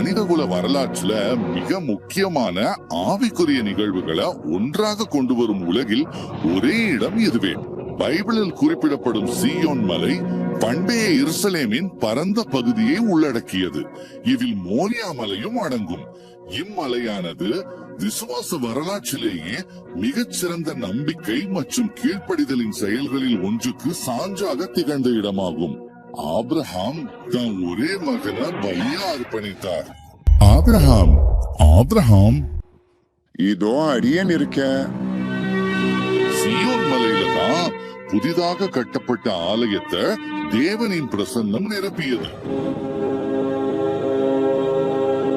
மனிதகுல வரலாற்றுல மிக முக்கியமான ஆவிக்குரிய நிகழ்வுகளை ஒன்றாக கொண்டு வரும் உலகில் ஒரே இடம் இதுவே. பைபிளில் குறிப்பிடப்படும் சீயோன் மலை பண்டைய எருசலேமின் பரந்த பகுதியை உள்ளடக்கியது. இதில் மோரியா மலையும் அடங்கும். இம்மலையானது விசுவாச வரலாற்றிலேயே மிகச்சிறந்த நம்பிக்கை மற்றும் கீழ்ப்படிதலின் செயல்களில் ஒன்றுக்கு சான்றாக திகழ்ந்த இடமாகும். ஆபிரகாம் தன் ஒரே மகனை பலியா அர்ப்பணித்தார். ஆபிரகாம் இதோ அடியேன் இருக்க. சீயோன் மலையில தான் புதிதாக கட்டப்பட்ட ஆலயத்தை தேவனின் பிரசன்னம் நிரப்பியது.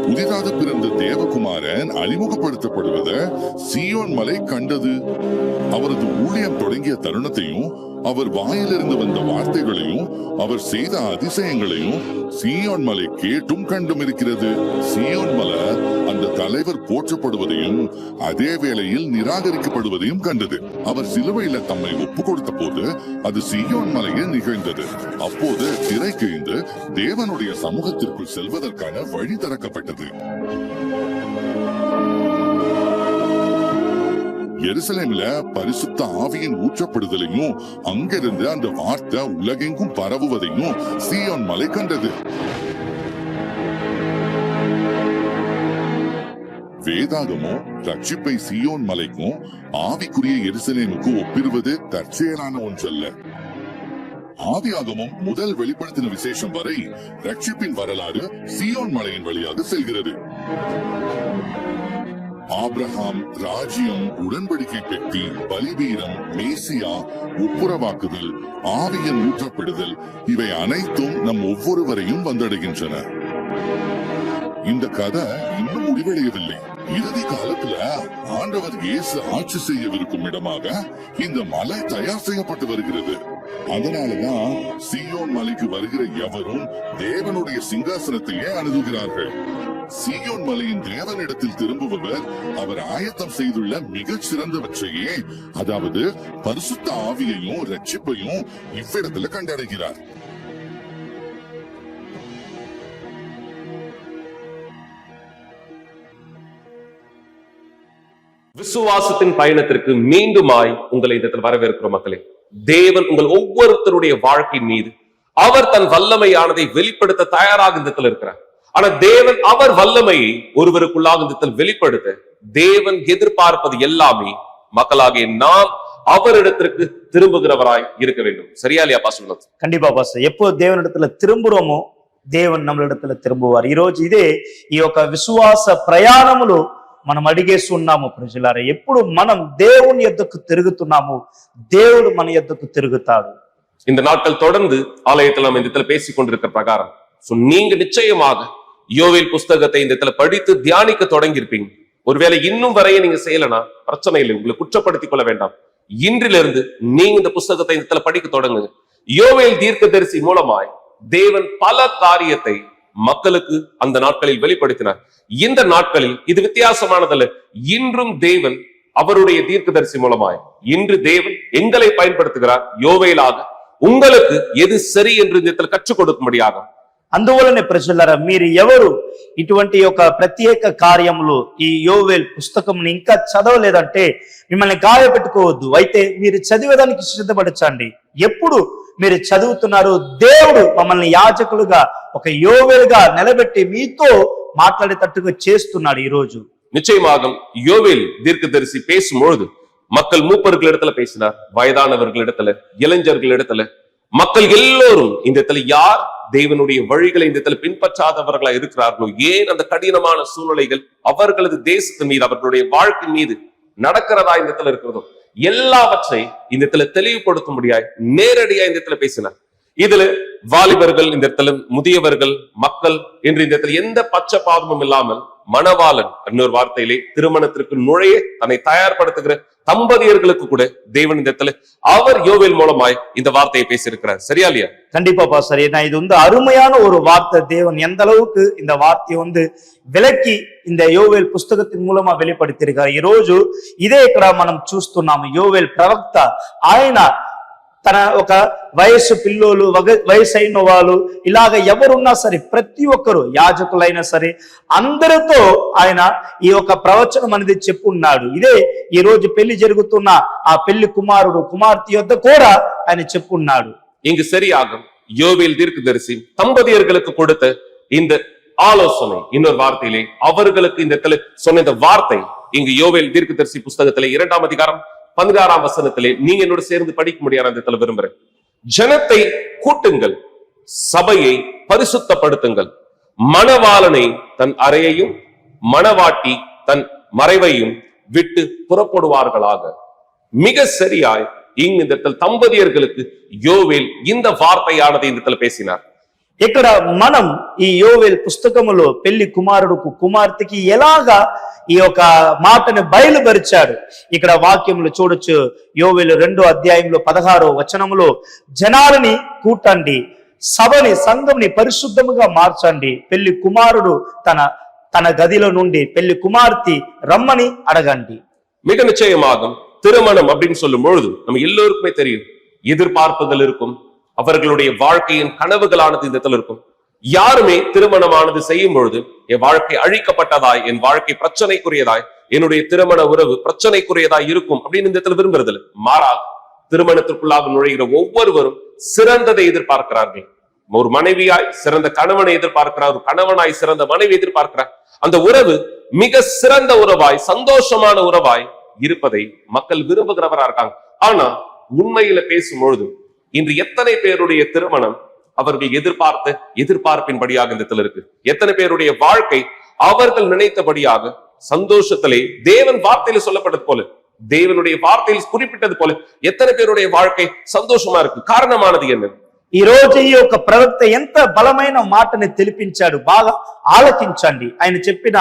புதிதாக பிறந்த தேவகுமாரன் அறிமுகப்படுத்தப்படுவதை சீயோன் மலை கண்டது. அவரது ஊழியம் தொடங்கிய தருணத்தையும் அவர் வாயிலிருந்து வந்த வார்த்தைகளையும் அவர் செய்த அதிசயங்களையும் சீயோன் மலை கேட்டும் கண்டும் இருக்கிறது. சீயோன் மலை அந்த தலைவர் போற்றப்படுவதையும் அதே வேளையில் நிராகரிக்கப்படுவதையும் கண்டது. அவர் சிலுவையில தம்மை ஒப்பு கொடுத்த போது அது சீயோன் மலையில் நிகழ்ந்தது. அப்போது திரை கிழிந்து தேவனுடைய சமூகத்திற்குள் செல்வதற்கான வழி திறக்கப்பட்டது. எருசலேம்ல பரிசுத்த ஆவியின் ஊற்றப்படுதலையும் அங்கிருந்து அந்த வார்த்தை உலகெங்கும் பரவுவதையும் சீயோன் மலை கண்டது. வேதாகமோ ரட்சிப்பை சீயோன் மலைக்கும் ஆவிக்குரிய எருசலேமுக்கு ஒப்பிடுவது தற்செயலான ஒன்றல்ல. ஆதியாகமம் முதல் வெளிப்படுத்தின விசேஷம் வரை ரட்சிப்பின் வரலாறு சீயோன் மலையின் வழியாக செல்கிறது. ஆபிரகாம், ராஜ்யம், உடன்படிக்கை பெட்டி, பலிபீடம், மேசியா, ஒப்புரவாக்குதல், ஆவியின் ஊற்றப்படுதல் இவை அனைத்தும் நம் ஒவ்வொருவரையும் வந்தடைகின்றன. இந்த கதை இன்னும் முடிவடையவில்லை. இறுதி காலத்துல ஆண்டவர் இயேசு ஆட்சி செய்யவிருக்கும் இடமாக இந்த மலை தயார் செய்யப்பட்டு வருகிறது. அதனாலதான் சீயோன் மலைக்கு வருகிற எவரும் தேவனுடைய சிங்காசனத்தையே அணுகுகிறார்கள். சீயோன் மலையின் தேவனிடத்தில் திரும்புபவர் அவர் ஆயத்தம் செய்துள்ள மிகச் சிறந்தவற்றையே, அதாவது பரிசுத்த ஆவியையும் ரட்சிப்பையும் இவ்விடத்துல கண்டடைகிறார். விசுவாசத்தின் பயணத்திற்கு மீண்டுமாய் உங்களை இந்த வரவேற்கிறோம் மக்களே. தேவன் உங்கள் ஒவ்வொருத்தருடைய வாழ்க்கையின் மீது அவர் தன் வல்லமையானதை வெளிப்படுத்த தயாராக இந்த இருக்கிறார். ஆனா தேவன் அவர் வல்லமையை ஒருவருக்குள்ளாக இந்த வெளிப்படுத்த தேவன் எதிர்பார்ப்பது எல்லாமே மக்களாகிய நாம் அவரிடத்திற்கு திரும்புகிறவராய் இருக்க வேண்டும். சரியா இல்லையா பாஸ்டர்? கண்டிப்பா பாஸ்டர். எப்போ தேவனிடத்துல திரும்புறோமோ దేవుని நம்மளிடத்துல తిరుంబువారు. ఈ రోజు ఇదే ఈ యొక్క విశ్వాస ప్రయాణములో మనం అడిగేస్తున్నాము ప్రజలారా. ఎప్పుడు మనం దేవుని యొద్దకు తిరుగుతున్నాము, దేవుడు మన యొద్దకు తిరుగుతాడు. இந்த நாட்கள் தொடர்ந்து ஆலயத்தில் நாம் இந்த இடத்துல பேசிக் கொண்டிருக்கிற பிரகாரம் நீங்க நிச்சயமாக யோவேல் புஸ்தகத்தை இந்த இடத்துல படித்து தியானிக்க தொடங்கி இருப்பீங்க. ஒருவேளை இன்னும் வரைய நீங்க செய்யலனா பிரச்சனை இல்லை, உங்களை குற்றப்படுத்திக் கொள்ள வேண்டாம். இன்றிலிருந்து நீங்க இந்த புஸ்தகத்தை இந்த இடத்துல படிக்க தொடங்குங்க. யோவேல் தீர்க்கதரிசி மூலமாய் தேவன் பல காரியத்தை மக்களுக்கு அந்த நாட்களில் வெளிப்படுத்தினார். இந்த நாட்களில் இது வித்தியாசமானதல்ல. இன்றும் தேவன் அவருடைய தீர்க்கதரிசி மூலமாய் இன்று தேவன் எங்களை பயன்படுத்துகிறார். யோவேலாக உங்களுக்கு எது சரி என்று இந்த கற்றுக் கொடுக்கும்படியாக. అందువలనే ప్రజలారా, మీరు ఎవరు ఇటువంటి ఒక ప్రత్యేక కార్యములు ఈ యోవేల్ పుస్తకంని ఇంకా చదవలేదంటే మిమ్మల్ని గాయపెట్టుకోవద్దు. అయితే మీరు చదివేదానికి సిద్ధపడచండి. ఎప్పుడు మీరు చదువుతున్నారు, దేవుడు మమ్మల్ని యాజకులుగా ఒక యోవేలుగా నిలబెట్టి మీతో మాట్లాడేటట్టుగా చేస్తున్నాడు. ఈ రోజు நிச்சயமாக யோவேல் தீர்க்கதரிசி பேசும்பொழுது மக்கள் மூப்பர்களிடத்துல பேசினார், வயதானவர்களிடத்துல, இளைஞர்களிடத்துல, மக்கள் எல்லோரும் இந்த இடத்துல யார் தேவனுடைய வழிகளை இந்த இடத்துல பின்பற்றாதவர்களா இருக்கிறார்களோ, ஏன் அந்த கடினமான சூழ்நிலைகள் அவர்களது தேசத்தின் மீது அவர்களுடைய வாழ்க்கை மீது நடக்கிறதா இந்த இடத்துல இருக்கிறதோ எல்லாவற்றை இந்த இடத்துல தெளிவுபடுத்த முடியாது நேரடியா இந்த இடத்துல பேசினார். இதுல வாலிபர்கள், இந்த இடத்துல முதியவர்கள், மக்கள் என்று இந்த இடத்துல எந்த பட்சபாதமும் இல்லாமல் மணவாளன் இன்னொரு வார்த்தையிலே திருமணத்திற்கு நுழைய தன்னை தயார்படுத்துகிற தம்பதியர்களுக்கு கூட தேவன் இந்த இடத்துல அவர் யோவேல் மூலமாய் இந்த வார்த்தையை பேசியிருக்கிறார். சரியா இல்லையா? கண்டிப்பா பாஸ்டர். ஏன்னா இது அருமையான ஒரு வார்த்தை. தேவன் எந்த அளவுக்கு இந்த வார்த்தையை விளக்கி இந்த యోవేల్ పుస్తకத்தின் మూలமா வெளிப்படுத்தியிருக்காరు. ఈ రోజు ఇదే ఇక్కడ మనం చూస్తున్నాము. యోవేల్ ప్రవక్త ఆయన తన ఒక వయస్సు పిల్లోలు వయసైన వాళ్ళు ఇలాగ ఎవరున్నా సరే ప్రతి ఒక్కరు యాజకులైనా సరే అందరితో ఆయన ఈ యొక్క ప్రవచనం అనేది చెప్పున్నాడు. ఇదే ఈ రోజు పెళ్లి జరుగుతున్న ఆ పెళ్లి కుమారుడు కుమార్తె యొద్ద కూడా ఆయన చెప్పున్నాడు. இங்கு சரியாகும் யோவேல் தீர்க்கதரிசி தம்பதியர்களுக்கு கொடுத்த இந்த ஆலோசனை இன்னொரு வார்த்தையிலே அவர்களுக்கு இந்த சொன்ன இந்த வார்த்தை இங்கு யோவேல் தீர்க்கதரிசி புஸ்தகத்திலே 2ஆம் அதிகாரம் 16ஆம் வசனத்திலே நீங்க என்னோட சேர்ந்து படிக்க முடியாத அந்த இடத்துல விரும்புறேன். ஜனத்தை கூட்டுங்கள், சபையை பரிசுத்தப்படுத்துங்கள், மணவாளனை தன் அறையையும் மணவாட்டி தன் மறைவையும் விட்டு புறப்படுவார்களாக. மிக சரியாய் இங்கு இந்த இடத்துல தம்பதியர்களுக்கு யோவேல் இந்த வார்த்தையானது இந்த இடத்துல பேசினார். ఇక్కడ మనం ఈ యోవేల్ పుస్తకములో పెళ్లి కుమారుడుకు కుమార్తెకి ఎలాగా ఈ యొక్క మాటను బయలుపరిచాడు ఇక్కడ వాక్యములు చూడొచ్చు. యోవేలు 2వ అధ్యాయంలో 16వ వచనములో జనాలని కూటండి, సభని సంఘంని పరిశుద్ధముగా మార్చండి, పెళ్లి కుమారుడు తన గదిలో నుండి పెళ్లి కుమార్తె రమ్మని అడగండి. மிக நிச்சயமாகும் திருமணம் அப்படின்னு சொல்லும் பொழுது நம்ம எல்லோருக்குமே தெரியும் எதிர்பார்ப்புகள் இருக்கும், அவர்களுடைய வாழ்க்கையின் கனவுகளானது இந்த இடத்துல இருக்கும். யாருமே திருமணமானது செய்யும் பொழுது என் வாழ்க்கை அழிக்கப்பட்டதாய், என் வாழ்க்கை பிரச்சனைக்குரியதாய், என்னுடைய திருமண உறவு பிரச்சனைக்குரியதாய் இருக்கும் அப்படின்னு இந்த இடத்துல விரும்புறது இல்லை. மாறாக திருமணத்திற்குள்ளாக நுழைகிற ஒவ்வொருவரும் சிறந்ததை எதிர்பார்க்கிறார்கள். ஒரு மனைவியாய் சிறந்த கணவனை எதிர்பார்க்கிறார், ஒரு கணவனாய் சிறந்த மனைவி எதிர்பார்க்கிறார். அந்த உறவு மிக சிறந்த உறவாய் சந்தோஷமான உறவாய் இருப்பதை மக்கள் விரும்புகிறவரா இருக்காங்க. ஆனா உண்மையில பேசும்பொழுது இன்று எத்தனை பேருடைய திருமணம் அவர்கள் எதிர்பார்ப்பின்படியாக இந்த இடத்துல இருக்கு? எத்தனை பேருடைய வாழ்க்கை அவர்கள் நினைத்தபடியாக சந்தோஷத்திலே தேவன் வார்த்தையில சொல்லப்பட்டது போல, தேவனுடைய வார்த்தையில் குறிப்பிட்டது போல எத்தனை பேருடைய வாழ்க்கை சந்தோஷமா இருக்கு? காரணமானது என்ன? ఈ రోజు ఈ యొక్క ప్రవక్త ఎంత బలమైన మాటని తెలిపించాడు, బాగా ఆలకించండి. ఆయన చెప్పిన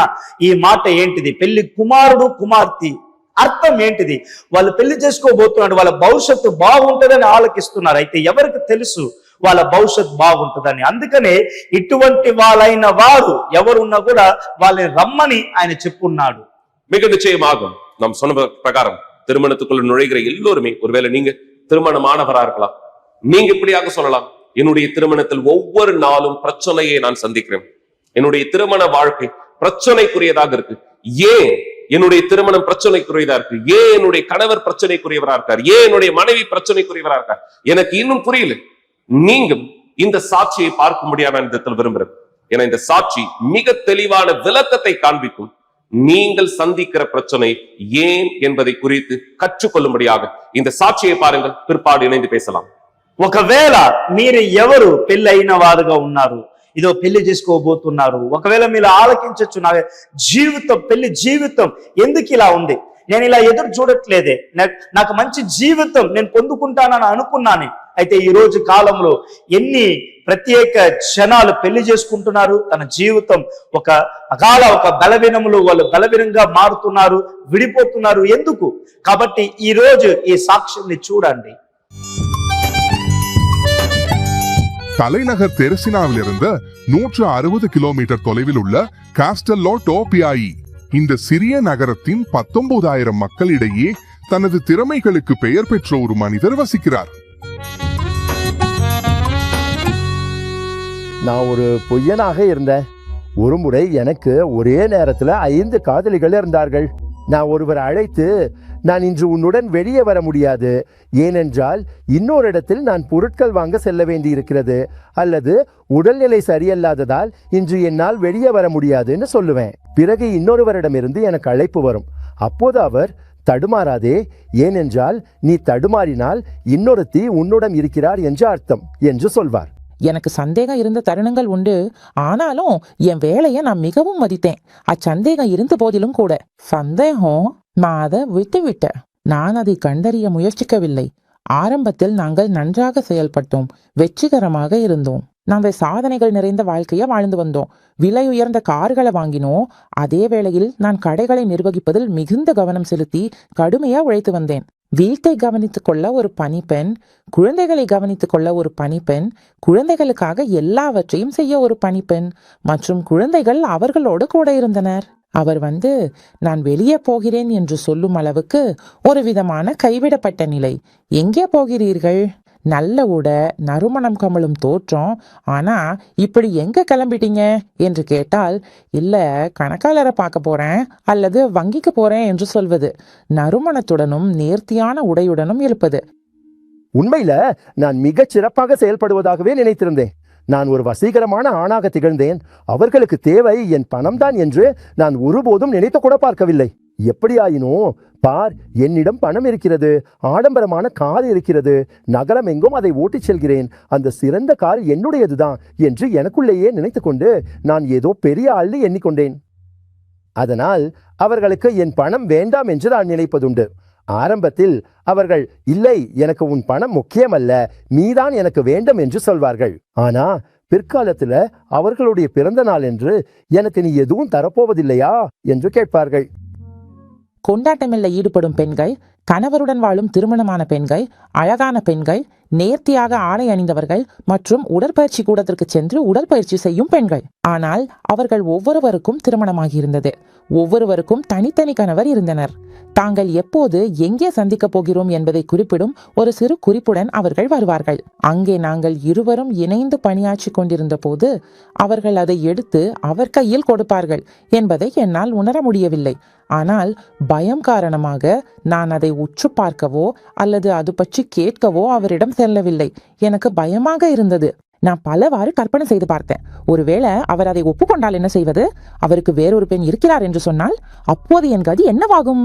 ఈ మాట ఏంటిది? పెళ్లి కుమారుడు కుమార్తె అర్థం ఏంటిది? వాళ్ళు పెళ్లి చేసుకోబోతున్నాడు, వాళ్ళ భవిష్యత్తు బాగుంటుందని ఆలకిస్తున్నారు. అయితే ఎవరికి తెలుసు వాళ్ళ భవిష్యత్తు బాగుంటుందని? అందుకనే ఇటువంటి వాళ్ళైన వారు ఎవరున్నా కూడా వాళ్ళని రమ్మని ఆయన చెప్పున్నాడు. மிக நிச்சயமாகும் நாம் சொன்ன பிரகாரம் திருமணத்துக்குள்ள நுழைகிற எல்லோருமே, ஒருவேளை நீங்க திருமணமானவரா இருக்கலாம், நீங்க இப்படியாக சொல்லலாம், என்னுடைய திருமணத்தில் ஒவ்வொரு நாளும் பிரச்சனையை நான் சந்திக்கிறேன், என்னுடைய திருமண வாழ்க்கை பிரச்சனைக்குரியதாக இருக்கு. ஏன் என்னுடைய திருமணம் பிரச்சனைக்குரியதா இருக்கு? ஏன் என்னுடைய கணவர் பிரச்சனைக்குரியவரா இருக்கார்? ஏன் என்னுடைய மனைவி பிரச்சனைக்குரியவரா இருக்கார்? எனக்கு இன்னும் புரியல. நீங்க இந்த சாட்சியை பார்க்க முடியாத விதத்தில் விரும்புறேன். ஏன்னா இந்த சாட்சி மிக தெளிவான விளக்கத்தை காண்பிக்கும். நீங்கள் சந்திக்கிற பிரச்சனை ஏன் என்பதை குறித்து கற்றுக்கொள்ளும்படியாக இந்த சாட்சியை பாருங்கள், பிற்பாடு இணைந்து பேசலாம். ఒకవేళ మీరు ఎవరు పెళ్లి అయిన వారుగా ఉన్నారు, ఇదో పెళ్లి చేసుకోబోతున్నారు, ఒకవేళ మీరు ఆలకించొచ్చు, నా జీవితం పెళ్లి జీవితం ఎందుకు ఇలా ఉంది, నేను ఇలా ఎదురు చూడట్లేదే, నాకు మంచి జీవితం నేను పొందుకుంటానని అనుకున్నాను. అయితే ఈ రోజు కాలంలో ఎన్ని ప్రత్యేక జనాలు పెళ్లి చేసుకుంటున్నారు, తన జీవితం ఒక బలవీనములు, వాళ్ళు బలవీనంగా మారుతున్నారు, విడిపోతున్నారు. ఎందుకు? కాబట్టి ఈ రోజు ఈ సాక్ష్యాన్ని చూడండి. தலைநகர் தெரசினாவிலிருந்து 160 கிலோமீட்டர் தொலைவில் உள்ள காஸ்டல்லோ டோபியாயி இந்த சிறிய நகரத்தின் 19,000 மக்களிடையே தனது திறமைகளுக்கு பெயர் பெற்ற ஒரு மனிதர் வசிக்கிறார். நான் ஒரு பொய்யனாக இருந்தேன். ஒரு முறை எனக்கு ஒரே நேரத்துல 5 காதலிகள் இருந்தார்கள். நான் ஒருவரை அழைத்து, நான் இன்று உன்னுடன் வெளியே வர முடியாது, ஏனென்றால் இன்னொரு இடத்தில் நான் பொருட்கள் வாங்க செல்ல வேண்டி இருக்கிறது, அல்லது உடல்நிலை சரியல்லாததால் இன்று என்னால் வெளியே வர முடியாதுன்னு சொல்லுவேன். பிறகு இன்னொருவரிடமிருந்து எனக்கு அழைப்பு வரும். அப்போது அவர், தடுமாறாதே, ஏனென்றால் நீ தடுமாறினால் இன்னொருத்தி உன்னுடன் இருக்கிறார் என்று அர்த்தம் என்று சொல்வார். எனக்கு சந்தேகம் இருந்த தருணங்கள் உண்டு. ஆனாலும் என் வேலையை நான் மிகவும் மதித்தேன். அச்சந்தேகம் இருந்த போதிலும் கூட சந்தேகம் நான் அதை விட்டுவிட்டேன். நான் அதை கண்டறிய முயற்சிக்கவில்லை. ஆரம்பத்தில் நாங்கள் நன்றாக செயல்பட்டோம், வெற்றிகரமாக இருந்தோம். நாங்கள் சாதனைகள் நிறைந்த வாழ்க்கையை வாழ்ந்து வந்தோம். விலை உயர்ந்த கார்களை வாங்கினோம். அதே வேளையில் நான் கடைகளை நிர்வகிப்பதில் மிகுந்த கவனம் செலுத்தி கடுமையா உழைத்து வந்தேன். வீட்டை கவனித்துக் கொள்ள ஒரு பணிப்பெண், குழந்தைகளை கவனித்துக் கொள்ள ஒரு பணிப்பெண், குழந்தைகளுக்காக எல்லாவற்றையும் செய்ய ஒரு பணிப்பெண், மற்றும் குழந்தைகள் அவர்களோடு கூட இருந்தனர். அவர் நான் வெளியே போகிறேன் என்று சொல்லும் அளவுக்கு ஒரு விதமான கைவிடப்பட்ட நிலை. எங்கே போகிறீர்கள்? நல்ல உடை, நறுமணம் கமழும் தோற்றம். ஆனா இப்படி எங்க கிளம்பிட்டீங்க என்று கேட்டால், இல்ல கணக்காளரை பார்க்க போறேன் அல்லது வங்கிக்கு போறேன் என்று சொல்வது. நறுமணத்துடனும் நேர்த்தியான உடையுடனும் இருப்பது. உண்மையில நான் மிகச் சிறப்பாக செயல்படுவதாகவே நினைத்திருந்தேன். நான் ஒரு வசீகரமான ஆணாக திகழ்ந்தேன். அவர்களுக்கு தேவை என் பணம்தான் என்று நான் ஒருபோதும் நினைத்து கூட பார்க்கவில்லை. எப்படியாயினும் பார், என்னிடம் பணம் இருக்கிறது, ஆடம்பரமான கார் இருக்கிறது, நகரம் எங்கும் அதை ஓட்டிச் செல்கிறேன், அந்த சிறந்த கார் என்னுடையதுதான் என்று எனக்குள்ளேயே நினைத்து கொண்டு நான் ஏதோ பெரிய ஆள்னு எண்ணிக்கொண்டேன். அதனால் அவர்களுக்கு என் பணம் வேண்டாம் என்று நான் நினைப்பதுண்டு. ஆரம்பத்தில் அவர்கள், இல்லை, எனக்கு உன் பணம் முக்கியமல்ல, நீதான் எனக்கு வேண்டும் என்று சொல்வார்கள். ஆனா பிற்காலத்துல அவர்களுடைய பிறந்த நாள் என்று, எனக்கு நீ எதுவும் தரப்போவதில்லையா என்று கேட்பார்கள். கொண்டாட்டமில்ல ஈடுபடும் பெண்கள், கணவருடன் வாழும் திருமணமான பெண்கள், அழகான பெண்கள், நேர்த்தியாக ஆடை அணிந்தவர்கள் மற்றும் உடற்பயிற்சி கூடத்திற்கு சென்று உடற்பயிற்சி செய்யும் பெண்கள். ஆனால் அவர்கள் ஒவ்வொருவருக்கும் திருமணமாகி இருந்தது. ஒவ்வொருவருக்கும் தனித்தனி கணவர் இருந்தனர். தாங்கள் எப்போது எங்கே சந்திக்கப் போகிறோம் என்பதை குறிப்பிடும் ஒரு சிறு குறிப்புடன் அவர்கள் வருவார்கள். அங்கே நாங்கள் இருவரும் இணைந்து பணியாற்றி கொண்டிருந்த போது அவர்கள் அதை எடுத்து அவர் கையில் கொடுப்பார்கள் என்பதை என்னால் உணர முடியவில்லை. ஆனால் பயம் காரணமாக நான் அதை உற்று பார்க்கவோ அல்லது அது பற்றி கேட்கவோ அவரிடம் செல்லவில்லை. எனக்கு பயமாக இருந்தது. நான் பலவாறு கற்பனை செய்து பார்த்தேன். ஒருவேளை அவர் அதை ஒப்புக்கொண்டால் என்ன செய்வது? அவருக்கு வேறொரு பெண் இருக்கிறார் என்று சொன்னால் அப்போது என் கதி என்னவாகும்?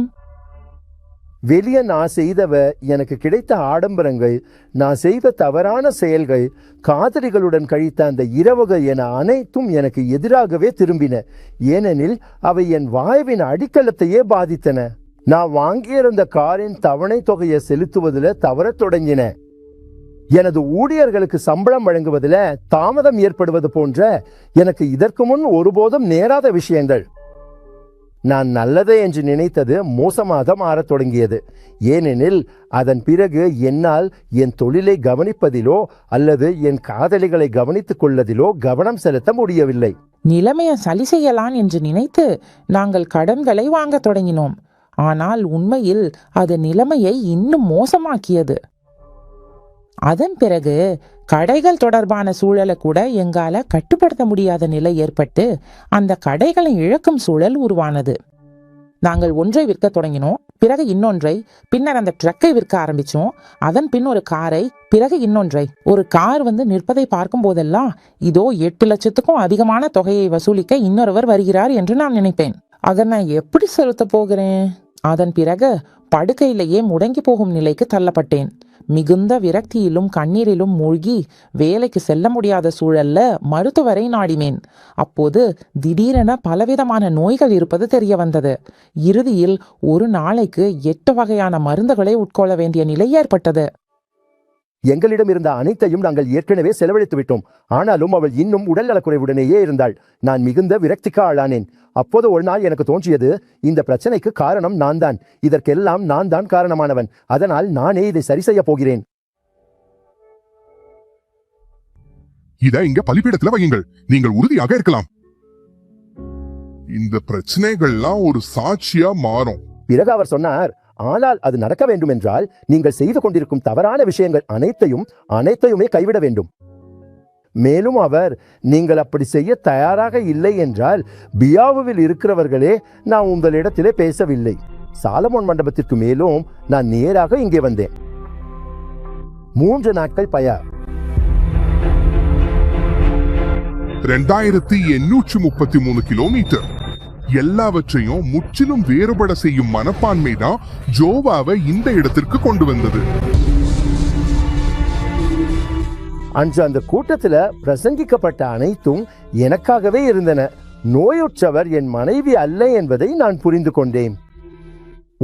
வெளியே நான் செய்தவ, எனக்கு கிடைத்த ஆடம்பரங்கள், நான் செய்த தவறான செயல்கள், காதலிகளுடன் கழித்த அந்த இரவுகள் என அனைத்தும் எனக்கு எதிராகவே திரும்பின. ஏனெனில் அவை என் வாழ்வின் அடித்தளத்தையே பாதித்தன. நான் வாங்கியிருந்த காரின் தவணை தொகையை செலுத்துவதில் தவறத் தொடங்கின. எனது ஊழியர்களுக்கு சம்பளம் வழங்குவதில் தாமதம் ஏற்படுவது போன்ற எனக்கு இதற்கு முன் ஒருபோதும் நேராத விஷயங்கள். நான் நல்லது என்று நினைத்தது மோசமாக மாறத் தொடங்கியது. ஏனெனில் அதன் பிறகு என்னால் என் தொழிலை கவனிப்பதிலோ அல்லது என் காதலிகளை கவனித்துக் கொள்வதிலோ கவனம் செலுத்த முடியவில்லை. நிலைமையை சரி செய்யலாம் என்று நினைத்து நாங்கள் கடன்களை வாங்க தொடங்கினோம். ஆனால் உண்மையில் அது நிலைமையை இன்னும் மோசமாக்கியது. அதன் பிறகு கடைகள் தொடர்பான சூழலை கூட எங்கால கட்டுப்படுத்த முடியாத நிலை ஏற்பட்டு அந்த கடைகளை இழக்கும் சூழல் உருவானது. நாங்கள் ஒன்றை விற்க தொடங்கினோம், பிறகு இன்னொன்றை, பின்னர் அந்த ட்ரக்கை விற்க ஆரம்பிச்சோம், அதன் பின் ஒரு காரை, பிறகு இன்னொன்றை. ஒரு கார் நிற்பதை பார்க்கும் போதெல்லாம் இதோ 8 லட்சத்துக்கும் அதிகமான தொகையை வசூலிக்க இன்னொருவர் வருகிறார் என்று நான் நினைப்பேன். அதை நான் எப்படி செலுத்த போகிறேன்? அதன் பிறகு படுக்கையிலேயே முடங்கி போகும் நிலைக்கு தள்ளப்பட்டேன். மிகுந்த விரக்தியிலும் கண்ணீரிலும் மூழ்கி வேலைக்கு செல்ல முடியாத சூழல்ல மருத்துவரை நாடினேன். அப்போது திடீரென பலவிதமான நோய்கள் இருப்பது தெரிய வந்தது. இறுதியில் ஒரு நாளைக்கு 8 வகையான மருந்துகளை உட்கொள்ள வேண்டிய நிலை ஏற்பட்டது. எங்களிடம் இருந்த அனைத்தையும் நாங்கள் ஏற்கனவே செலவழித்து விட்டோம். ஆனாலும் அவள் இன்னும் உடல் நலக்குறைவுடனேயே இருந்தாள். நான் மிகுந்த விரக்திக்கு ஆளானேன். அப்போது ஒரு நாள் எனக்கு தோன்றியது, இந்த பிரச்சனைக்கு காரணம் நான் தான், இதற்கெல்லாம் நான் தான் காரணமானவன், அதனால் நானே இதை சரி செய்ய போகிறேன். இத இங்க பலிபீடத்துல வையுங்கள், நீங்கள் உறுதியாக இருக்கலாம். இந்த பிரச்சனைகள்லாம் ஒரு சாட்சியா மாறும். பிறகு அவர் சொன்னார், ஆனால் அது நடக்க வேண்டும் என்றால் நீங்கள் செய்து கொண்டிருக்கும் தவறான விஷயங்கள் அனைத்தையுமே கைவிட வேண்டும். மேலும் அவர், நீங்கள் அப்படி செய்ய தயாராக இல்லை என்றால் பியாவுவில் இருக்கிறவர்களே நான் உங்களிடத்திலே பேசவில்லை. சாலமோன் மண்டபத்திற்கு மேலும் நான் நேராக இங்கே வந்தேன். 3 நாட்கள் பயணம். 2833 கிலோமீட்டர். எல்லாவற்றையும் முற்றிலும் வேறுபட செய்யும் மனப்பான்மை தான் ஜோவாவை இந்த இடத்திற்கு கொண்டு வந்தது. அன்று அந்த கூட்டத்துல பிரசங்கிக்கப்பட்ட அனைத்தும் எனக்காகவே இருந்தன. நோயுற்றவர் என் மனைவி அல்ல என்பதை நான் புரிந்து கொண்டேன்.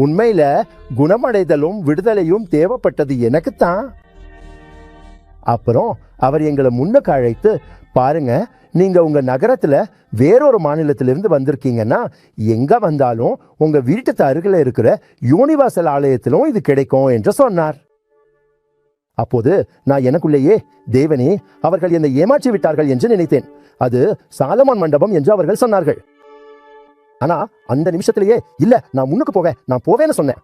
உண்மையில குணமடைதலும் விடுதலையும் தேவைப்பட்டது எனக்குத்தான். அப்புறம் அவர் எங்களை முன்னுக்கு அழைத்து, பாருங்க, நீங்க உங்க நகரத்துல வேறொரு மாநிலத்திலிருந்து வந்திருக்கீங்கன்னா எங்க வந்தாலும் உங்க வீட்டுக்கு அருகில இருக்கிற யூனிவர்சல் ஆலயத்திலும் இது கிடைக்கும் என்று சொன்னார். அப்போது நான் எனக்குள்ளேயே, தேவனே, அவர்கள் என்னை ஏமாற்றி விட்டார்கள் என்று நினைத்தேன். அது சாலமோன் மண்டபம் என்று அவர்கள் சொன்னார்கள். ஆனா அந்த நிமிஷத்திலேயே, இல்ல, நான் முன்னுக்கு போவேன்னு சொன்னேன்.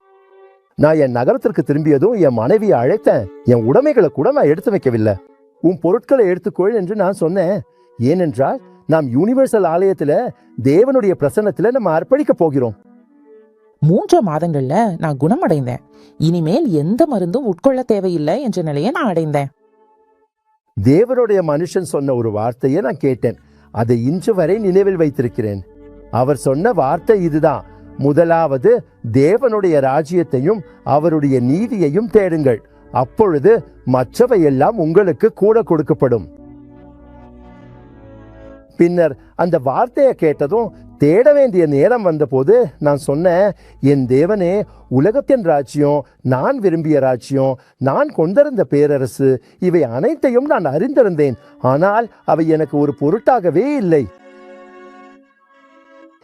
நான் என் நகரத்திற்கு திரும்பியதும் என் மனைவியை அழைத்தேன். என் உடைமைகளை கூட நான் எடுத்து வைக்கவில்லை. உன் பொருட்களை எடுத்துக்கொள் என்று நான் சொன்னேன். ஏனென்றால் நாம் யூனிவர்சல் ஆலயத்துல தேவனுடைய பிரசன்னத்துல நம்ம அர்ப்பணிக்க போகிறோம். 3 மாதங்கள்ல நான் குணமடைந்தேன். இனிமேல் எந்த மருந்தும் உட்கொள்ள தேவையில்லை என்ற நிலையை நான் அடைந்தேன். தேவனுடைய மனுஷன் சொன்ன ஒரு வார்த்தையை நான் கேட்டேன். அதை இன்று வரை நினைவில் வைத்திருக்கிறேன். அவர் சொன்ன வார்த்தை இதுதான்: முதலாவது தேவனுடைய ராஜ்யத்தையும் அவருடைய நீதியையும் தேடுங்கள், அப்பொழுது மற்றவை எல்லாம் உங்களுக்கு கூட கொடுக்கப்படும். பின்னர் அந்த வார்த்தையை கேட்டதும் தேட வேண்டிய நேரம் வந்தபோது நான் சொன்னேன், என் தேவனே, உலகத்தின் ராஜ்யம், நான் விரும்பிய ராஜ்யம், நான் கொண்டிருந்த பேரரசு, இவை அனைத்தையும் நான் அறிந்திருந்தேன். ஆனால் அவை எனக்கு ஒரு பொருட்டாகவே இல்லை.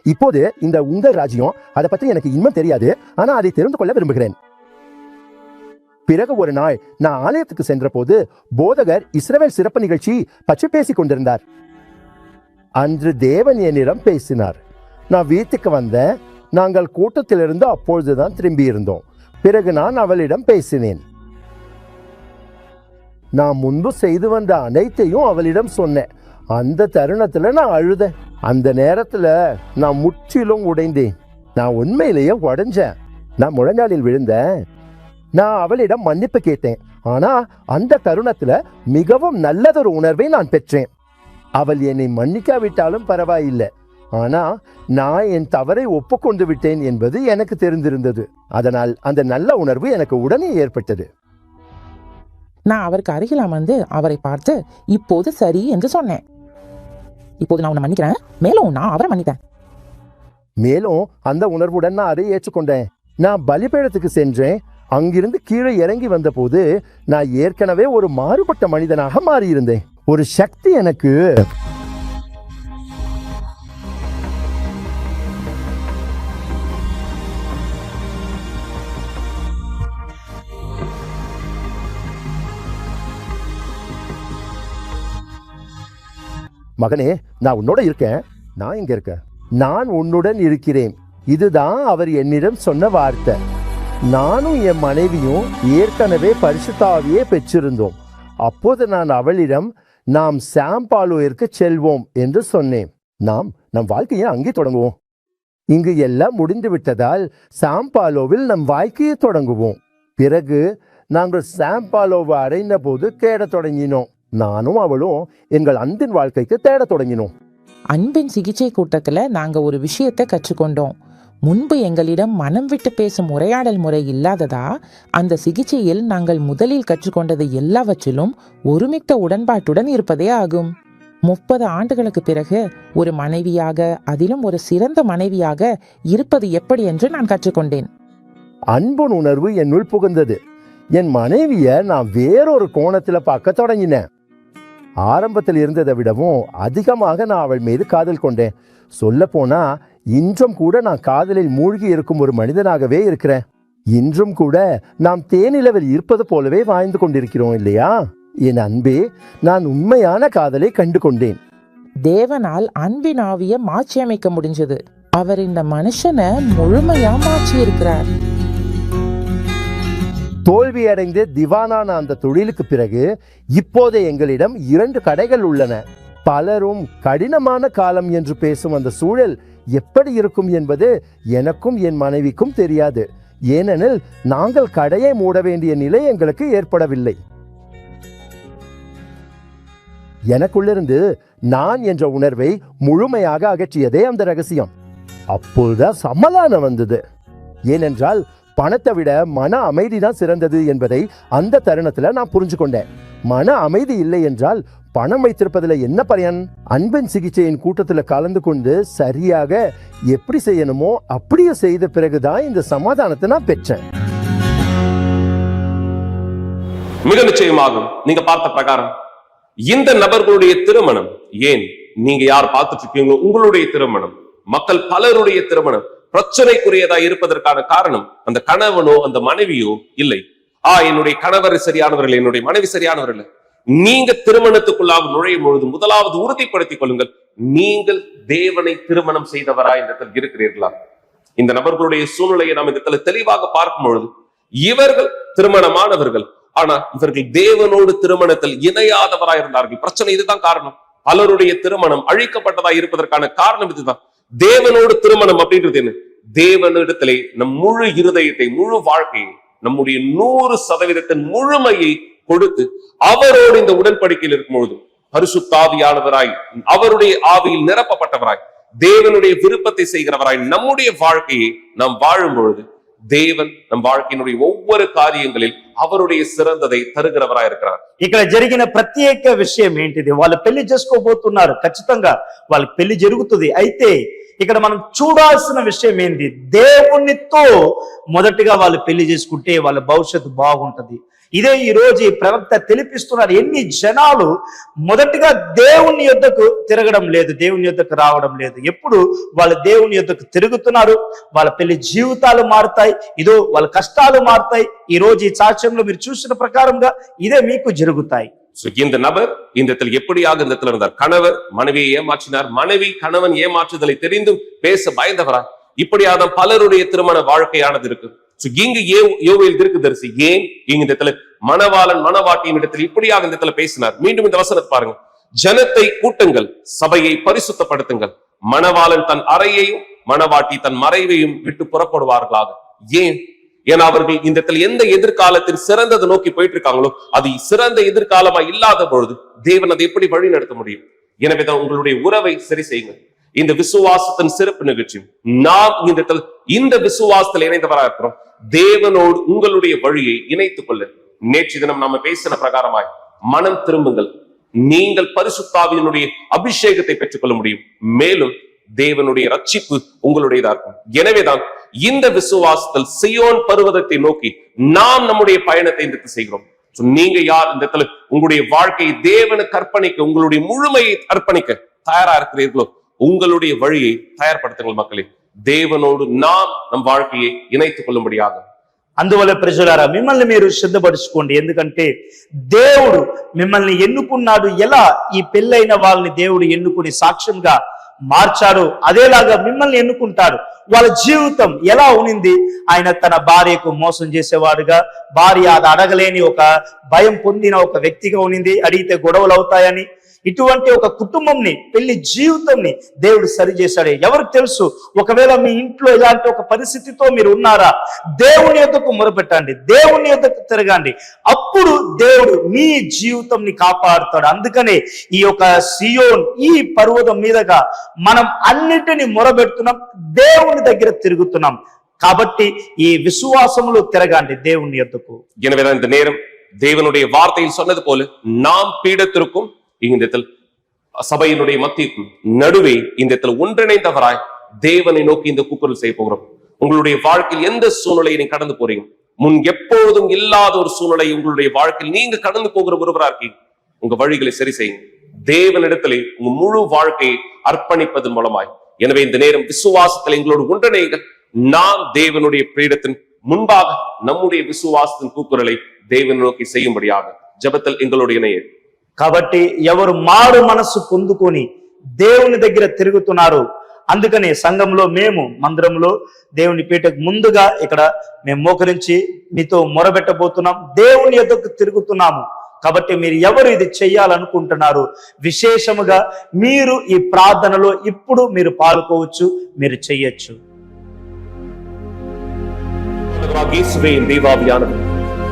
இப்போது இந்த உங்கள் ராஜ்யம், அதை பற்றி எனக்கு இன்னும் தெரியாது. ஆனா அதை தெரிந்து கொள்ள விரும்புகிறேன். பிறகு ஒரு நாள் நான் ஆலயத்துக்கு சென்ற போது போதகர் இஸ்ரவேல் சிறப்பு நிகழ்ச்சி பற்றி பேசிக் கொண்டிருந்தார். அன்று தேவன் என்னிடம் பேசினார். நான் வீட்டுக்கு வந்தேன். நாங்கள் கூட்டத்திலிருந்து அப்பொழுதுதான் திரும்பி இருந்தோம். பிறகு நான் அவளிடம் பேசினேன். நான் முன்பு செய்து வந்த அனைத்தையும் அவளிடம் சொன்னேன். அந்த தருணத்துல நான் அழுதேன். அந்த நேரத்துல நான் முற்றிலும் உடைந்தேன். நான் உண்மையிலேயே உடைஞ்சேன். நான் முழங்காலில் விழுந்தேன். நான் அவளிடம் மன்னிப்பு கேட்டேன். ஆனா அந்த தருணத்துல மிகவும் நல்லதொரு உணர்வை நான் பெற்றேன். அவள் என்னை மன்னிக்காவிட்டாலும் பரவாயில்லை. ஆனா நான் என் தவறை ஒப்புக்கொண்டு விட்டேன் என்பது எனக்கு தெரிந்திருந்தது. அதனால் அந்த நல்ல உணர்வு எனக்கு உடனே ஏற்பட்டது. நான் அவருக்கு அருகில் அமர்ந்து அவரை பார்த்து, இப்போது சரி என்று சொன்னேன். இப்போது நான் உன்னை மன்னிக்கிறேன். மேலும் நான் அவரை மன்னித்தேன். மேலும் அந்த உணர்வுடன் நான் அதை ஏற்றுக்கொண்டேன். நான் பலிபீடத்துக்கு சென்றேன். அங்கிருந்து கீழே இறங்கி வந்த போது நான் ஏற்கனவே ஒரு மாறுபட்ட மனிதனாக மாறியிருந்தேன். ஒரு சக்தி எனக்கு மகனே, நான் உன்னோட இருக்கேன். நான் இங்க இருக்கேன். நான் உன்னுடன் இருக்கிறேன். இதுதான் அவர் என்னிடம் சொன்ன வார்த்தை. நானும் என் மனைவியும் ஏற்கனவே பரிசுத்த ஆவியை பெற்றிருந்தோம். அப்போது நான் அவளிடம், நாம் சாம்பாலோவிற்கு செல்வோம் என்று சொன்னேன். நம் வாழ்க்கையை அங்கே தொடங்குவோம். இங்கு எல்லாம் முடிந்து விட்டதால் சாம்பாலோவில் நம் வாழ்க்கையை தொடங்குவோம். பிறகு நாங்கள் சாம்பாலோவை அடைந்த போது தேடத் தொடங்கினோம். நானும் அவளும் எங்கள் அன்பின் வாழ்க்கைக்கு தேடத் தொடங்கினோம். அன்பின் சிகிச்சை கூட்டத்துல நாங்க ஒரு விஷயத்தை கற்றுக்கொண்டோம். முன்பு எங்களிடம் மனம் விட்டு பேசும் உரையாடல் முறை இல்லாததா, அந்த சிகிச்சையில் நாங்கள் முதலில் கற்றுக்கொண்டது எல்லாவற்றிலும் ஒருமித்த உடன்பாட்டுடன் இருப்பதே ஆகும். 30 ஆண்டுகளுக்கு பிறகு ஒரு மனைவியாக, அதிலும் ஒரு சிறந்த மனைவியாக இருப்பது எப்படி என்று நான் கற்றுக்கொண்டேன். அன்பின் உணர்வு என்னுள் புகுந்தது. என் மனைவிய நான் வேறொரு கோணத்துல பார்க்க தொடங்கினேன். ஆரம்பத்தில் இருந்ததை விடவும் அதிகமாக நான் அவள் மீது காதல் கொண்டேன். சொல்ல போனா இன்றும் கூட நான் காதலில் மூழ்கி இருக்கும் ஒரு மனிதனாகவே இருக்கிறேன். இன்றும் கூட நாம் தேனிலவில் இருப்பது போலவே வாழ்ந்து கொண்டிருக்கிறோம் இல்லையா? என் அன்பே, நான் உண்மையான காதலை கண்டு கொண்டேன். தேவனால் அன்பின் ஆவிய மாற்றி அமைக்க முடிஞ்சது. அவர் இந்த மனுஷனை முழுமையா மாற்றி இருக்கிறார். தோல்வியடைந்து திவானான அந்த தொழிலுக்கு பிறகு இப்போதே எங்களிடம் 2 கடைகள் உள்ளன. பலரும் கடினமான காலம் என்று பேசும் அந்த சூழல் எப்படி இருக்கும் என்பது எனக்கும் என் மனைவிக்கும் தெரியாது. ஏனெனில் நாங்கள் கடையை மூட வேண்டிய நிலை எங்களுக்கு ஏற்படவில்லை. எனக்குள்ளிருந்து நான் என்ற உணர்வை முழுமையாக அகற்றியதே அந்த ரகசியம். அப்போதுதான் சமாதானம் வந்தது. ஏனென்றால் பணத்தை விட மன அமைதி தான் சிறந்தது என்பதை அந்த தருணத்துல நான் புரிஞ்சு கொண்டேன். மன அமைதி இல்லை என்றால் பணம் வைத்திருப்பதில் என்ன பயன்? அன்பின் சிகிச்சையின் கூட்டத்துல கலந்து கொண்டு சரியாக எப்படி செய்யணுமோ அப்படியே செய்த பிறகுதான் இந்த சமாதானத்தை நான் பெற்றேன். மிக நிச்சயமாகும். நீங்க பார்த்த பிரகாரம் இந்த நபர்களுடைய திருமணம், ஏன் நீங்க யார் பார்த்துட்டு இருக்கீங்களோ உங்களுடைய திருமணம், மக்கள் பலருடைய திருமணம் பிரச்சனைக்குரியதா இருப்பதற்கான காரணம் அந்த கணவனோ அந்த மனைவியோ இல்லை. என்னுடைய கணவர் சரியானவர்கள், என்னுடைய மனைவி சரியானவர்கள். நீங்க திருமணத்துக்குள்ளாக நுழையும் பொழுது முதலாவது உறுதிப்படுத்திக் கொள்ளுங்கள், நீங்கள் தேவனை திருமணம் செய்தவரா இந்த இடத்தில் இருக்கிறீர்களா? இந்த நபர்களுடைய சூழ்நிலையை நாம் இந்த இடத்துல தெளிவாக பார்க்கும் பொழுது இவர்கள் திருமணமானவர்கள், ஆனா இவர்கள் தேவனோடு திருமணத்தில் இணையாதவராய் இருந்தார்கள். பிரச்சனை இதுதான் காரணம். பலருடைய திருமணம் அழிக்கப்பட்டதா இருப்பதற்கான காரணம் இதுதான். தேவனோடு திருமணம் அப்படின்றது என்ன? தேவனிடத்திலே நம் முழு இருதயத்தை, முழு வாழ்க்கையை, நம்முடைய 100% முழுமையை கொடுத்து அவரோடு இந்த உடன்படிக்கையில் இருக்கும்பொழுது பரிசுத்தாவியானவராய், அவருடைய ஆவியில் நிரப்பப்பட்டவராய், தேவனுடைய விருப்பத்தை செய்கிறவராய் நம்முடைய வாழ்க்கையை நாம் வாழும் பொழுது தேவன் நம் வாழ்க்கையினுடைய ஒவ்வொரு காரியங்களில் அவருடைய సిరందதை తరుగరవరాయి இருக்கிறார். ఇక్కడ జరిగిన ప్రత్యేక విషయం ఏంటిది? వాళ్ళు పెళ్లి చేసుకోబోతున్నారు. ఖచ్చితంగా వాళ్ళకి పెళ్లి జరుగుతుంది. అయితే ఇక్కడ మనం చూడాల్సిన విషయం ఏంటి? దేవునితో మొదటిగా వాళ్ళు పెళ్లి చేసుకుంటే వాళ్ళ భవిష్యత్తు బాగుంటది. ఇదే ఈ రోజు ఈ ప్రవక్త తెలిపిస్తున్నారు. ఎన్ని జనాలు మొదటిగా దేవుని యొద్దకు తిరగడం లేదు, దేవుని యొద్దకు రావడం లేదు. ఎప్పుడు వాళ్ళు దేవుని యొద్దకు తిరుగుతున్నారు, వాళ్ళ పెళ్లి జీవితాలు మారుతాయి, ఇదో వాళ్ళ కష్టాలు మారుతాయి. ఈ రోజు ఈ సాక్ష్యంలో మీరు చూసిన ప్రకారంగా ఇదే మీకు జరుగుతాయి. இந்த நபர் இந்த இடத்துல எப்படியாக இந்த இடத்துல இருந்தார்? கணவர் மனைவியை ஏமாற்றினார், மனைவி கணவன் ஏமாற்றுதலை தெரிந்தும் பேச பயந்தவரா. இப்படியாக பலருடைய திருமண வாழ்க்கையானது இருக்கு. இங்கு யோவேல் தீர்க்கதரிசி ஏன் இங்க இந்த இடத்துல மணவாளன் மணவாட்டியின் இடத்துல இப்படியாக இந்த இடத்துல பேசினார்? மீண்டும் இந்த வசனத்தை பாருங்க. ஜனத்தை கூட்டுங்கள், சபையை பரிசுத்தப்படுத்துங்கள், மணவாளன் தன் அறையையும் மணவாட்டி தன் மறைவையும் விட்டு புறப்படுவார்களாக. ஏன்? ஏன்னா அவர்கள் இந்த இடத்துல எந்த எதிர்காலத்தின் சிறந்ததை நோக்கி போயிட்டு இருக்காங்களோ அது சிறந்த எதிர்காலமா இல்லாத பொழுது தேவன் அதை எப்படி வழி நடத்த முடியும்? எனவேதான் உங்களுடைய உறவை சரி செய்யுங்க. இந்த விசுவாசத்தின் சிறப்பு நிகழ்ச்சி நாம் இந்த விசுவாசத்தில் இணைந்தவராக இருக்கிறோம். தேவனோடு உங்களுடைய வழியை இணைத்துக் கொள்ள நேற்று தினம் நாம பேசின பிரகாரமாய் மனம் திரும்புங்கள். நீங்கள் பரிசுத்தாவியினுடைய அபிஷேகத்தை பெற்றுக் கொள்ள முடியும். மேலும் தேவனுடைய ரட்சிப்பு உங்களுடையதா இருக்கும். எனவேதான் இந்த விசுவாசத்தில் சியோன் பர்வதத்தை நோக்கி நாம் நம்முடைய பயணத்தை இந்த செய்கிறோம். நீங்க யார் இந்த இடத்துல உங்களுடைய வாழ்க்கையை தேவனுக்கு அர்ப்பணிக்க, உங்களுடைய முழுமையை அர்ப்பணிக்க தயாரா இருக்கிறீர்களோ உங்களுடைய வழியை தயார்படுத்துங்கள் மக்களே. దేవునోడు నమ్ வாழ்க்கையை இணைத்துக் கொள்ளும்படியாக. అందువల్ల ప్రజలారా మిమ్మల్ని మీరు సిద్ధపరచుకోండి. ఎందుకంటే దేవుడు మిమ్మల్ని ఎన్నుకున్నాడు. ఎలా ఈ పెళ్ళైన వాళ్ళని దేవుడు ఎన్నుకుని సాక్ష్యంగా మార్చాడు, అదేలాగా మిమ్మల్ని ఎన్నుకుంటాడు. వాళ్ళ జీవితం ఎలా ఉనింది? ఆయన తన భార్యకు మోసం చేసేవాడుగా, భార్య అది అడగలేని ఒక భయం పొందిన ఒక వ్యక్తిగా ఉనింది. అడిగితే గొడవలు అవుతాయని ఇటువంటి ఒక కుటుంబంని, పెళ్లి జీవితంని దేవుడు సరి చేశాడు. ఎవరికి తెలుసు, ఒకవేళ మీ ఇంట్లో ఇలాంటి ఒక పరిస్థితితో మీరు ఉన్నారా, దేవుని యొద్దకు మొరపెట్టండి, దేవుని యొద్దకు తిరగండి. అప్పుడు దేవుడు మీ జీవితంని కాపాడుతాడు. అందుకనే ఈ యొక్క సియోన్, ఈ పర్వతం మీదగా మనం అన్నిటిని మొరబెడుతున్నాం, దేవుని దగ్గర తిరుగుతున్నాం. కాబట్టి ఈ విశ్వాసములో తిరగండి దేవుని యొద్దకు. எனவே இந்த நேரம் தேவனுடைய வார்த்தையில் சொன்னது போல நாம் பீடத்திற்கும் இந்த சபையினுடைய மத்தியக்கும் நடுவே இந்த ஒன்றிணைந்தவராய் தேவனை நோக்கி இந்த கூக்குரல் செய்ய போகிறோம். உங்களுடைய வாழ்க்கையில் எந்த சூழ்நிலையை நீங்க கடந்து போறீங்க, முன் எப்பொழுதும் இல்லாத ஒரு சூழ்நிலை உங்களுடைய வாழ்க்கையில் நீங்க கடந்து போகிற ஒருவரா இருக்கீங்க, உங்க வழிகளை சரி செய்யுங்க. தேவனிடத்திலே உங்க முழு வாழ்க்கையை அர்ப்பணிப்பதன் மூலமாய். எனவே இந்த நேரம் விசுவாசத்தில் எங்களோடு ஒன்றிணைங்கள். நாம் தேவனுடைய பீடத்தின் முன்பாக நம்முடைய விசுவாசத்தின் கூக்குரலை தேவனை நோக்கி செய்யும்படியாக ஜெபத்தில் எங்களோடு இணைய. కాబట్టి ఎవరు మారు మనస్సు పొందుకొని దేవుని దగ్గర తిరుగుతున్నారు, అందుకనే సంఘంలో మేము మందిరంలో దేవుని పీఠకు ముందుగా ఇక్కడ మేము మోకరించి మీతో మొరబెట్టబోతున్నాం, దేవుని యొద్దకు తిరుగుతున్నాము. కాబట్టి మీరు ఎవరు ఇది చెయ్యాలనుకుంటున్నారు, విశేషముగా మీరు ఈ ప్రార్థనలో ఇప్పుడు మీరు పాల్గొవచ్చు, మీరు చెయ్యొచ్చు.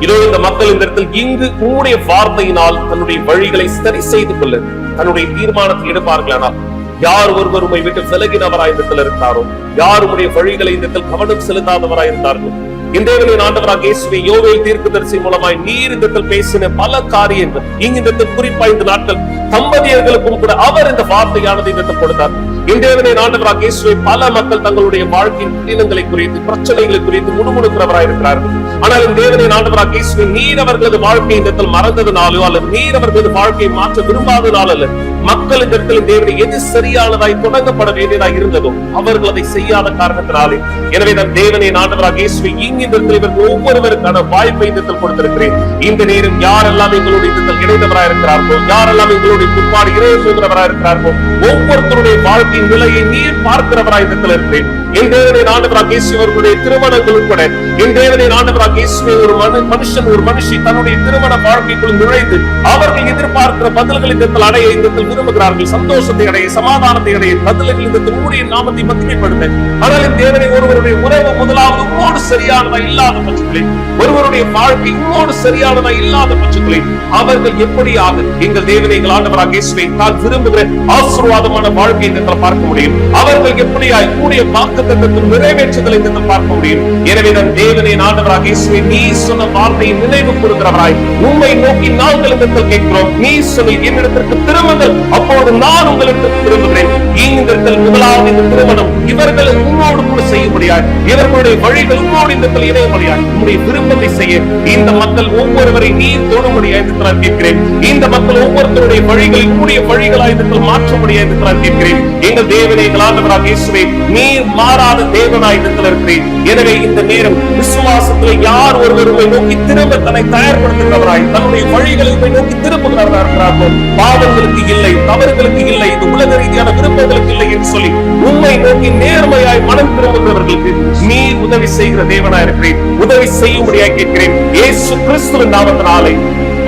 இதோ இந்த மக்கள் இந்த இடத்தில் இங்கு உங்களுடைய வார்த்தையினால் தன்னுடைய வழிகளை சரி செய்து கொள்ள தன்னுடைய தீர்மானத்தை எடுப்பார்களானால், யார் ஒருவர் உண்மை விட்டு விலகினவராய் இந்த இடத்தில் இருந்தாரோ, யார் உடைய வழிகளை இந்த இடத்தில் கவனம் செலுத்தாதவராய் இருந்தார்களோ, இந்த ஆண்டவராக இயேசுவே யோவேல் தீர்க்கதரிசி மூலமாய் நீர் இந்த இடத்தில் பேசின பல காரியங்கள் இங்கு இந்த இடத்தில் குறிப்பா இந்த நாட்கள் தம்பதியர்களுக்கும் கூட அவர் இந்த வார்த்தையானது இந்த இடத்தில் கொடுத்தார். இந்த ஆண்டவராக இயேசுவே பல மக்கள் தங்களுடைய வாழ்க்கையின் கடினங்களை குறித்து, பிரச்சனைகளை குறித்து முணுமுணுக்கிறவராய் இருக்கிறார்கள். ஆனால் இந்த ஆண்டவராக இயேசுவே நீர் அவர்களது வாழ்க்கை இந்த இடத்தில் மறந்ததுனாலோ அல்லது நீர் அவர்களது வாழ்க்கையை மாற்ற விரும்பாதனால அல்ல, மக்கள் இந்த இடத்தில் தேவனை எது சரியானதாய் தொடங்கப்பட வேண்டியதாய் இருந்ததோ அவர்கள் அதை செய்யாத காரணத்தினாலே. எனவே நான் தேவனை ஆண்டவராக இயேசுவே இங்கு இந்த இடத்தில் இவர்கள் ஒவ்வொருவருக்கான வாய்ப்பை இந்த இடத்தில் கொடுத்திருக்கிறேன். இந்த நேரம் யாரெல்லாம் எங்களுடைய இடத்தில் இணைந்தவராய் இருக்கிறார்களோ, யாரெல்லாம் எங்களுடைய முன்பாடு இணைய சொல்கிறவராய் இருக்கிறார்களோ, ஒவ்வொருத்தருடைய வாழ்க்கையின் நிலையை நீர் பார்க்கிறவராய் இடத்தில் இருக்கிறேன். என் தேவனை ஆண்டவராக இயேசு அவர்களுடைய திருமணங்களும் கூட என் தேவனை ஆண்டவராக இயேசுவை ஒரு மனுஷன் ஒரு மனுஷி தன்னுடைய திருமண வாழ்க்கைக்குள் நுழைந்து அவர்கள் எதிர்பார்க்கிற பதில்கள் இந்த அடைய இந்த விரும்புகிறார்கள். சந்தோஷத்தை அடைய, சமாதானத்தை அடைய, பதில்கள் இந்த உம்முடைய நாமத்தை மகிமைப்படுத்த. ஆனால் என் தேவனை ஒருவருடைய உறவு முதலாவது உம்மோடு சரியானதா இல்லாத பட்சத்தில், ஒருவருடைய வாழ்க்கை உம்மோடு சரியானதா இல்லாத பட்சத்தில் அவர்கள் எப்படியாக எங்கள் தேவனை எங்கள் ஆண்டவராக இயேசுவை தான் விரும்புகிற ஆசீர்வாதமான வாழ்க்கை இந்த பார்க்க முடியும். அவர்கள் எப்படியாய் கூடிய வாக்குத்தத்தத்தின் நிறைவேற்றுதலை இந்த பார்க்க முடியும். எனவே நான் தேவனை ஆண்டவராக இயேசுவை நீ சொன்ன வார்த்தையை நினைவு கூறுகிறவராய் உம்மை நோக்கி நாங்கள் இந்த கேட்கிறோம். நீ சொல்லி என்னிடத்திற்கு திரும்புங்கள், அப்போது நான் உங்களிடத்திற்கு திரும்புகிறேன். இந்த முதலாவது இந்த திருமணம் இவர்கள் உம்மோடு கூட செய்ய முடியாது, இவர்களுடைய வழிகள் உம்மோடு இந்த இணைய முடியாது. உம்முடைய விருப்பத்தை செய்ய இந்த மக்கள் ஒவ்வொருவரை நீ தொட முடியாது என்று நான் கேட்கிறேன். இந்த மக்கள் ஒவ்வொருத்தருடைய வழிகளை உம்முடைய வழிகளாய் மாற்ற முடியாது என்று நான் கேட்கிறேன். எங்கள் தேவனை எங்கள் ஆண்டவராக இயேசுவே நீர் மாறாத தேவனாய் இருக்கிறேன். எனவே இந்த நேரம் விசுவாசத்தில் யார் ஒருவர் உம்மை நோக்கி திரும்ப தன்னை தயார்படுத்துகிறவராய் தன்னுடைய வழிகளை உம்மை நோக்கி திரும்புகிறவராக இருக்கிறார்களோ, பாவங்களுக்கு இல்லை, தவறுகளுக்கு இல்லை, இந்த உலக ரீதியான விருப்பங்களுக்கு இல்லை என்று சொல்லி உம்மை நோக்கி நேர்மையாய் மனம் திரும்புகிறவர்களுக்கு நீ உதவி செய்கிற தேவனாய் இருக்கிறேன். உதவி செய்யும்படியாய் கேட்கிறேன் இயேசு கிறிஸ்துவின் நாமத்தினாலே.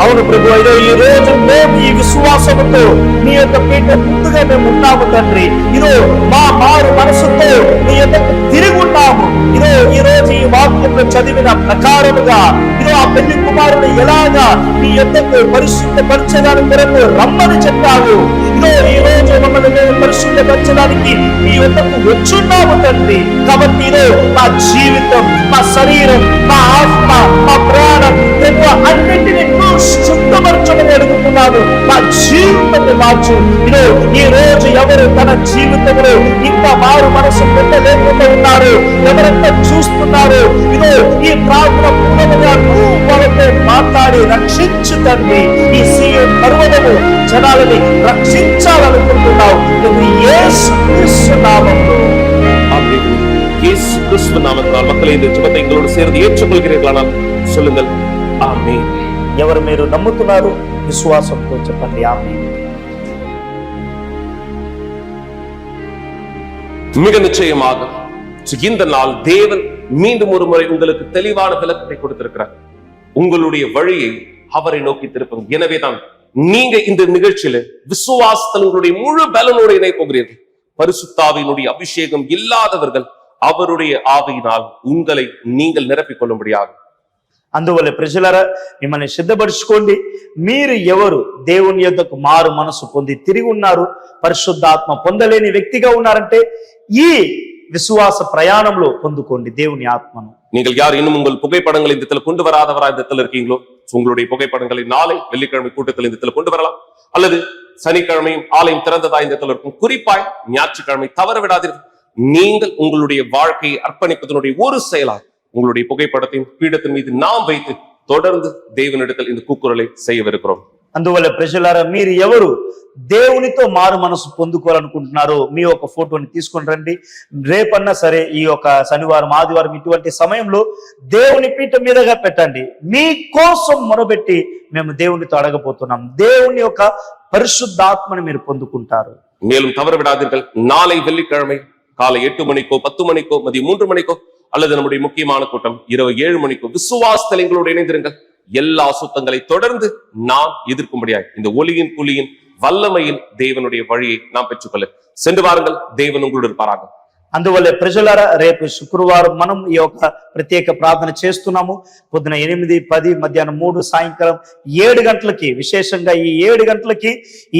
అవును ప్రభు, ఇదో ఈ రోజు మేము ఈ విశ్వాసంతో నీ యొక్క పీఠ ముందుగా మేము ఉన్నాము తండ్రి. ఇదో మా మారు మనసుతో నీ యొక్క తిరిగి ఉన్నాము. ఇదో ఈ రోజు ఈ వాక్యంలో చదివిన ప్రకారముగా ఇదో ఆ పెళ్లి కుమారుడు ఎలాగా నీ యొక్కకు పరిశుద్ధపరచడానికి కొరకు రమ్మని చెప్పావు. ఇదో ఈ రోజు మమ్మల్ని మేము పరిశుద్ధపరచడానికి నీ యొక్కకు వచ్చున్నాము తండ్రి. కాబట్టి ఇదో మా జీవితం, మా శరీరం, మా ఆత్మ, మా ప్రాణం అన్నింటినీ శుద్ధపరచమని అడుగుతున్నాను. మా జీవితాన్ని మార్చు. ఇదో ఈ రోజు ఎవరు తన జీవితంలో ఇంకా మారు మనసు పెట్టలేకుండా ఉన్నారు, ఎవరంతా చూస్తున్నారు, ఇదో ఈ ప్రార్థన పూర్వముగా నువ్వు వాళ్ళతో మాట్లాడి రక్షించు తండ్రి. ఈ సీఎం పర్వతము జనాలని రక్షించాలనుకుంటున్నావు. యేసు క్రీస్తు నామములో ఆమేన్. యేసు క్రీస్తు నామములో மக்களை இந்த ஜெபத்தை எங்களோடு சேர்ந்து ஏற்றுக்கொள்கிறீர்களானால் சொல்லுங்கள் ஆமென். ఎవరు మీరు నమ్ముతున్నారు విశ్వాసంతో చెప్పండి ఆమేన్. மிக நிச்சயமாக இந்த நாள் தேவன் மீண்டும் ஒரு முறை உங்களுக்கு தெளிவான விளக்கத்தை கொடுத்திருக்கிறார். உங்களுடைய வழியை அவரை நோக்கி திருப்புங்க. எனவேதான் நீங்க இந்த நிகழ்ச்சியில விசுவாசத்தில் உங்களுடைய முழு பலனோடு இணை போகிறீர்கள். பரிசுத்தாவினுடைய அபிஷேகம் இல்லாதவர்கள் அவருடைய ஆவியினால் உங்களை நீங்கள் நிரப்பிக் கொள்ளும்படியாகும். అందువల్ల ప్రజలారా మిమ్మల్ని సిద్ధపరచుకోండి. మీరు ఎవరు దేవుని యొద్దకు మారు మనసు పొంది తిరిగి ఉన్నారు, పరిశుద్ధాత్మ పొందలేని వ్యక్తిగా ఉన్నారంటే ఈ விசுவாச பிரயாணம்ல பொந்துக்கொண்டு தேவனி ஆத்மனு. நீங்கள் யார் இன்னும் உங்கள் புகைப்படங்களை இந்த இடத்துல கொண்டு வராதவரா இந்த இடத்துல இருக்கீங்களோ, உங்களுடைய புகைப்படங்களை நாளை வெள்ளிக்கிழமை கூட்டத்தில் இந்த இடத்துல கொண்டு வரலாம். அல்லது சனிக்கிழமையும் ஆலயம் திறந்ததா இந்த இடத்துல இருக்கும். குறிப்பாய் ஞாயிற்றுக்கிழமை தவற விடாதீர்கள். நீங்கள் உங்களுடைய வாழ்க்கையை அர்ப்பணிப்பதனுடைய ஒரு செயலாக உங்களுடைய புகைப்படத்தின் பீடத்தின் மீது நாம் வைத்து தொடர்ந்து தேவனிடத்தில் இந்த கூக்குரலை செய்யவிருக்கிறோம். అందువల్ల ప్రజలారా మీరు ఎవరు దేవునితో మారు మనసు పొందుకోవాలనుకుంటున్నారో మీ యొక్క ఫోటోని తీసుకొని రండి. రేపన్నా సరే ఈ యొక్క శనివారం ఆదివారం ఇటువంటి సమయంలో దేవుని పీఠం మీదగా పెట్టండి. మీ కోసం మొరబెట్టి మేము దేవునితో అడగబోతున్నాం. దేవుని యొక్క పరిశుద్ధాత్మని మీరు పొందుకుంటారు. மேலும் தவற விடாதீர்கள். நாளை வெள்ளிக்கிழமை காலை 8 மணிக்கோ 10 மணிக்கோ மதியம் 3 மணிக்கோ அல்லது நம்முடைய முக்கியமான கூட்டம் இரவு 7 மணிக்கோ விசுவாசத்தில் எங்களோடு இணைந்திருங்கள். எல்லா சுத்தங்களை தொடர்ந்து நாம் எதிர்க்கும்படியாய் இந்த ஒளியின் புலியின் வல்லமையில் தேவனுடைய வழியை நாம் பெற்றுக்கொள்ள சென்று வாருங்கள். தேவன் உங்களோடு இருப்பாராக. అందువల్ల ప్రజలారా రేపు శుక్రవారం మనం ఈ యొక్క ప్రత్యేక ప్రార్థన చేస్తున్నాము. పొద్దున 8, 10, మధ్యాహ్నం 3, సాయంకాలం 7 గంటలకి, విశేషంగా ఈ 7 గంటలకి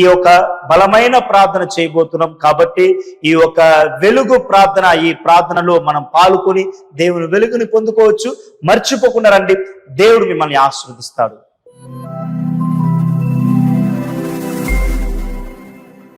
ఈ యొక్క బలమైన ప్రార్థన చేయబోతున్నాం. కాబట్టి ఈ యొక్క వెలుగు ప్రార్థన, ఈ ప్రార్థనలో మనం పాల్గొని దేవుని వెలుగుని పొందుకోవచ్చు. మర్చిపోకుండా రండి. దేవుడు మిమ్మల్ని ఆశీర్వదిస్తాడు.